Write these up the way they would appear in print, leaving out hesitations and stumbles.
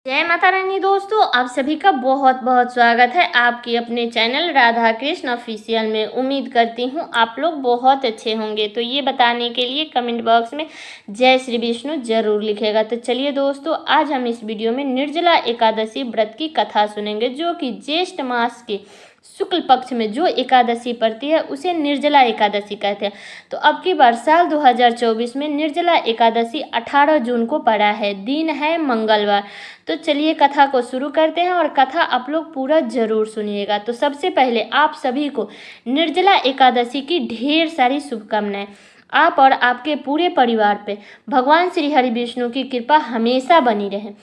जय माता रानी दोस्तों, आप सभी का बहुत बहुत स्वागत है आपके अपने चैनल राधा कृष्ण ऑफिशियल में। उम्मीद करती हूँ आप लोग बहुत अच्छे होंगे। तो ये बताने के लिए कमेंट बॉक्स में जय श्री विष्णु जरूर लिखेगा। तो चलिए दोस्तों, आज हम इस वीडियो में निर्जला एकादशी व्रत की कथा सुनेंगे, जो कि ज्येष्ठ मास के शुक्ल पक्ष में जो एकादशी पड़ती है उसे निर्जला एकादशी कहते हैं। तो अब की बार साल 2024 में निर्जला एकादशी 18 जून को पड़ा है, दिन है मंगलवार। तो चलिए कथा को शुरू करते हैं और कथा आप लोग पूरा जरूर सुनिएगा। तो सबसे पहले आप सभी को निर्जला एकादशी की ढेर सारी शुभकामनाएं। आप और आपके पूरे परिवार पे भगवान श्री हरि विष्णु की कृपा हमेशा बनी रहे।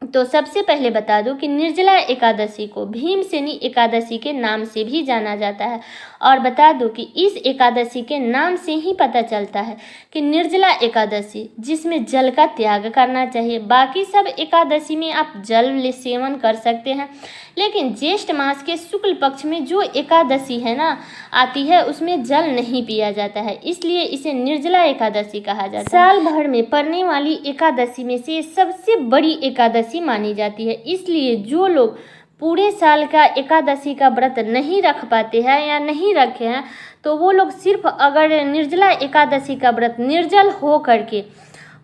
तो सबसे पहले बता दूं कि निर्जला एकादशी को भीमसेनी एकादशी के नाम से भी जाना जाता है। और बता दूं कि इस एकादशी के नाम से ही पता चलता है कि निर्जला एकादशी, जिसमें जल का त्याग करना चाहिए। बाकी सब एकादशी में आप जल सेवन कर सकते हैं, लेकिन ज्येष्ठ मास के शुक्ल पक्ष में जो एकादशी है ना आती है, उसमें जल नहीं पिया जाता है, इसलिए इसे निर्जला एकादशी कहा जाता है। साल भर में पड़ने वाली एकादशी में से सबसे बड़ी एकादशी मानी जाती है। इसलिए जो लोग पूरे साल का एकादशी का व्रत नहीं रख पाते हैं या नहीं रखे हैं, तो वो लोग सिर्फ अगर निर्जला एकादशी का व्रत निर्जल हो करके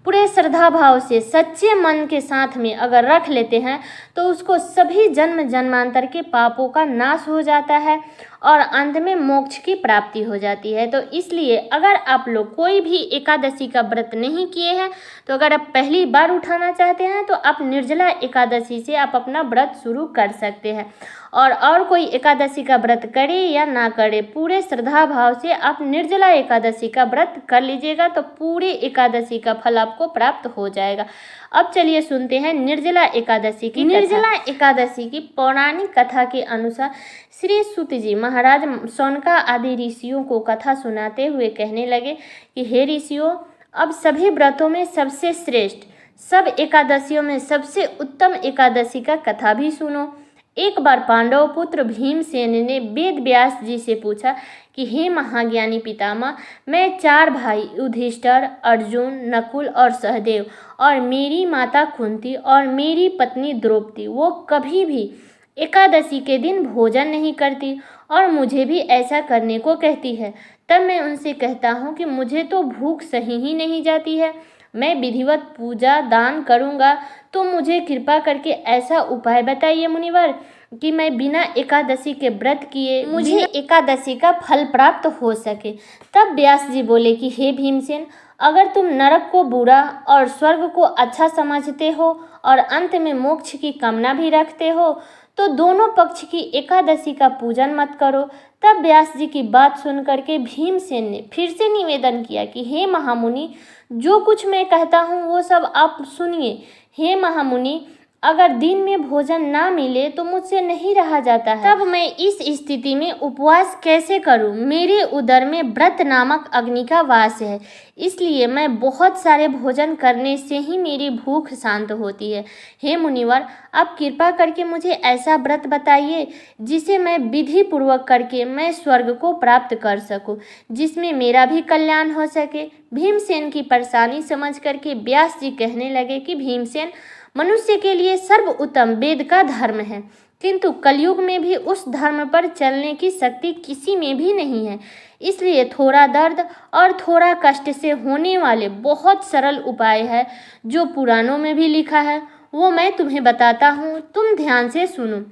पूरे श्रद्धा भाव से सच्चे मन के साथ में अगर रख लेते हैं, तो उसको सभी जन्म जन्मांतर के पापों का नाश हो जाता है और अंत में मोक्ष की प्राप्ति हो जाती है। तो इसलिए अगर आप लोग कोई भी एकादशी का व्रत नहीं किए हैं, तो अगर आप पहली बार उठाना चाहते हैं तो आप निर्जला एकादशी से आप अपना व्रत शुरू कर सकते हैं। और कोई एकादशी का व्रत करे या ना करे, पूरे श्रद्धा भाव से आप निर्जला एकादशी का व्रत कर लीजिएगा, तो पूरे एकादशी का फल आपको प्राप्त हो जाएगा। अब चलिए सुनते हैं निर्जला एकादशी की निर्जला एकादशी की पौराणिक कथा के अनुसार श्री सूत जी महाराज सौनका आदि ऋषियों को कथा सुनाते हुए कहने लगे कि हे ऋषियों, अब सभी व्रतों में सबसे श्रेष्ठ, सब एकादशियों में सबसे उत्तम एकादशी का कथा भी सुनो। एक बार पांडव पुत्र भीमसेन ने वेद व्यास जी से पूछा कि हे महाज्ञानी पितामह, मैं 4 भाई युधिष्ठिर, अर्जुन, नकुल और सहदेव और मेरी माता कुंती और मेरी पत्नी द्रौपदी, वो कभी भी एकादशी के दिन भोजन नहीं करती और मुझे भी ऐसा करने को कहती है। तब मैं उनसे कहता हूँ कि मुझे तो भूख सही ही नहीं जाती है, मैं विधिवत पूजा दान करूँगा, तो मुझे कृपा करके ऐसा उपाय बताइए मुनिवर कि मैं बिना एकादशी के व्रत किए मुझे एकादशी का फल प्राप्त हो सके। तब व्यास जी बोले कि हे भीमसेन, अगर तुम नरक को बुरा और स्वर्ग को अच्छा समझते हो और अंत में मोक्ष की कामना भी रखते हो, तो दोनों पक्ष की एकादशी का पूजन मत करो। तब व्यास जी की बात सुन करके भीमसेन ने फिर से निवेदन किया कि हे महामुनि, जो कुछ मैं कहता हूँ वो सब आप सुनिए। हे महामुनि, अगर दिन में भोजन ना मिले तो मुझसे नहीं रहा जाता है, तब मैं इस स्थिति में उपवास कैसे करूं? मेरे उदर में व्रत नामक अग्नि का वास है, इसलिए मैं बहुत सारे भोजन करने से ही मेरी भूख शांत होती है। हे मुनिवर, आप कृपा करके मुझे ऐसा व्रत बताइए जिसे मैं विधि पूर्वक करके मैं स्वर्ग को प्राप्त कर सकूं, जिसमें मेरा भी कल्याण हो सके। भीमसेन की परेशानी समझ करके व्यास जी कहने लगे कि भीमसेन, मनुष्य के लिए सर्वोत्तम वेद का धर्म है, किंतु कलयुग में भी उस धर्म पर चलने की शक्ति किसी में भी नहीं है। इसलिए थोड़ा दर्द और थोड़ा कष्ट से होने वाले बहुत सरल उपाय है, जो पुराणों में भी लिखा है, वो मैं तुम्हें बताता हूँ, तुम ध्यान से सुनो।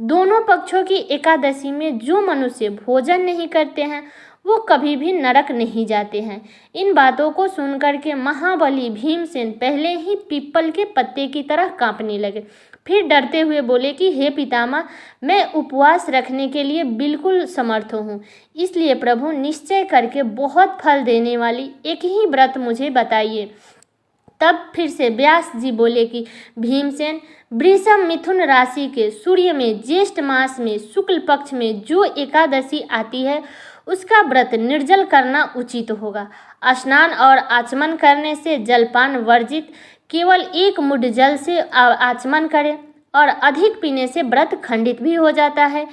दोनों पक्षों की एकादशी में जो मनुष्य भोजन नहीं करते हैं, वो कभी भी नरक नहीं जाते हैं। इन बातों को सुनकर के महाबली भीमसेन पहले ही पीपल के पत्ते की तरह कांपने लगे। फिर डरते हुए बोले कि हे पितामह, मैं उपवास रखने के लिए बिल्कुल समर्थ हूँ, इसलिए प्रभु निश्चय करके बहुत फल देने वाली एक ही व्रत मुझे बताइए। तब फिर से व्यास जी बोले कि भीमसेन, वृषभ मिथुन राशि के सूर्य में ज्येष्ठ मास में शुक्ल पक्ष में जो एकादशी आती है, उसका व्रत निर्जल करना उचित होगा। स्नान और आचमन करने से जलपान वर्जित, केवल 1 मुठ जल से आचमन करें और अधिक पीने से व्रत खंडित भी हो जाता है।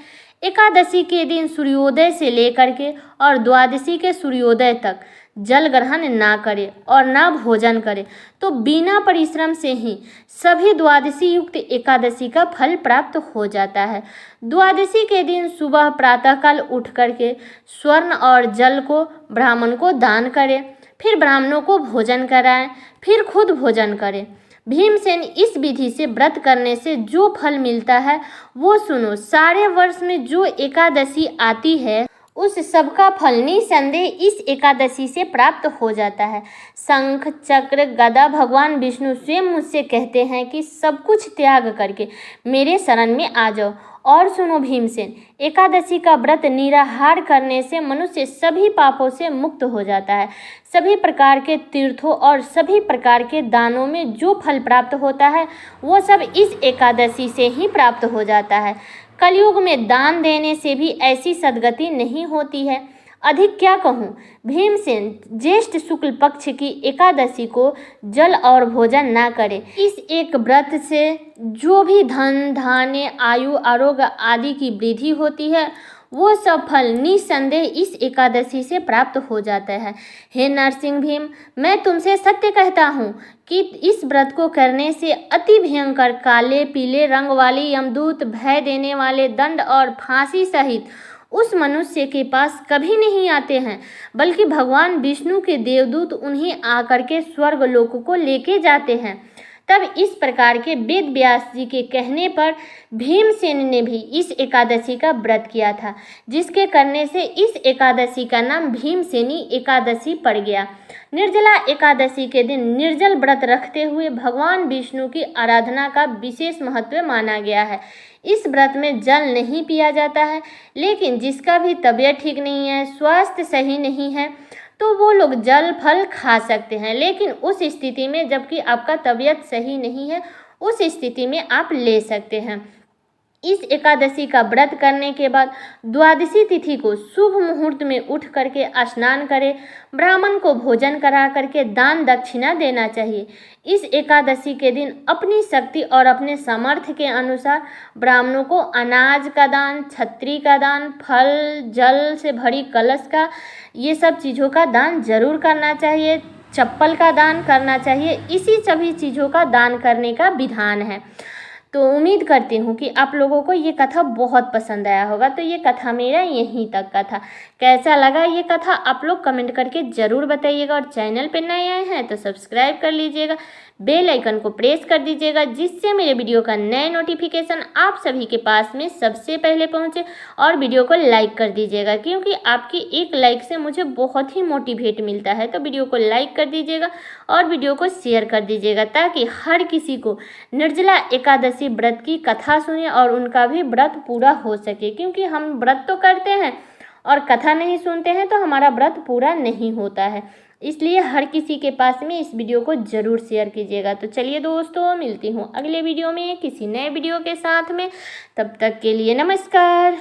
एकादशी के दिन सूर्योदय से लेकर के और द्वादशी के सूर्योदय तक जल ग्रहण ना करे और ना भोजन करे तो बिना परिश्रम से ही सभी द्वादशी युक्त एकादशी का फल प्राप्त हो जाता है। द्वादशी के दिन सुबह प्रातःकाल उठ करके स्वर्ण और जल को ब्राह्मण को दान करें, फिर ब्राह्मणों को भोजन कराएं, फिर खुद भोजन करें। भीमसेन इस विधि से व्रत करने से जो फल मिलता है वो सुनो। सारे वर्ष में जो एकादशी आती है उस सबका फल निसंदेह इस एकादशी से प्राप्त हो जाता है। शंख चक्र गदा भगवान विष्णु स्वयं मुझसे कहते हैं कि सब कुछ त्याग करके मेरे शरण में आ जाओ। और सुनो भीमसेन, एकादशी का व्रत निराहार करने से मनुष्य सभी पापों से मुक्त हो जाता है। सभी प्रकार के तीर्थों और सभी प्रकार के दानों में जो फल प्राप्त होता है वो सब इस एकादशी से ही प्राप्त हो जाता है। कलयुग में दान देने से भी ऐसी सद्गति नहीं होती है। अधिक क्या कहूँ, भीमसेन ज्येष्ठ शुक्ल पक्ष की एकादशी को जल और भोजन ना करे। इस एक व्रत से जो भी धन धान्य आयु आरोग्य आदि की वृद्धि होती है वो सब फल निसंदेह इस एकादशी से प्राप्त हो जाता है। हे नरसिंह भीम, मैं तुमसे सत्य कहता हूँ कि इस व्रत को करने से अति भयंकर काले पीले रंग वाले यमदूत, भय देने वाले दंड और फांसी सहित उस मनुष्य के पास कभी नहीं आते हैं, बल्कि भगवान विष्णु के देवदूत उन्हें आकर के स्वर्ग लोक को लेके जाते हैं। तब इस प्रकार के वेद व्यास जी के कहने पर भीमसेन ने भी इस एकादशी का व्रत किया था, जिसके करने से इस एकादशी का नाम भीमसेनी एकादशी पड़ गया। निर्जला एकादशी के दिन निर्जल व्रत रखते हुए भगवान विष्णु की आराधना का विशेष महत्व माना गया है। इस व्रत में जल नहीं पिया जाता है, लेकिन जिसका भी तबीयत ठीक नहीं है, स्वास्थ्य सही नहीं है, तो वो लोग जल फल खा सकते हैं। लेकिन उस स्थिति में जबकि आपका तबीयत सही नहीं है, उस स्थिति में आप ले सकते हैं। इस एकादशी का व्रत करने के बाद द्वादशी तिथि को शुभ मुहूर्त में उठ करके स्नान करें, ब्राह्मण को भोजन करा करके दान दक्षिणा देना चाहिए। इस एकादशी के दिन अपनी शक्ति और अपने सामर्थ्य के अनुसार ब्राह्मणों को अनाज का दान, छत्री का दान, फल जल से भरी कलश का, ये सब चीज़ों का दान जरूर करना चाहिए। चप्पल का दान करना चाहिए। इसी सभी चीज़ों का दान करने का विधान है। तो उम्मीद करती हूँ कि आप लोगों को ये कथा बहुत पसंद आया होगा। तो ये कथा मेरा यहीं तक का था। कैसा लगा ये कथा आप लोग कमेंट करके ज़रूर बताइएगा। और चैनल पे नए आए हैं तो सब्सक्राइब कर लीजिएगा, बेल आइकन को प्रेस कर दीजिएगा, जिससे मेरे वीडियो का नए नोटिफिकेशन आप सभी के पास में सबसे पहले पहुँचे। और वीडियो को लाइक कर दीजिएगा, क्योंकि आपकी एक लाइक से मुझे बहुत ही मोटिवेट मिलता है। तो वीडियो को लाइक कर दीजिएगा और वीडियो को शेयर कर दीजिएगा, ताकि हर किसी को निर्जला एकादशी व्रत की कथा सुने और उनका भी व्रत पूरा हो सके। क्योंकि हम व्रत तो करते हैं और कथा नहीं सुनते हैं तो हमारा व्रत पूरा नहीं होता है। इसलिए हर किसी के पास में इस वीडियो को ज़रूर शेयर कीजिएगा। तो चलिए दोस्तों, मिलती हूँ अगले वीडियो में किसी नए वीडियो के साथ में। तब तक के लिए नमस्कार।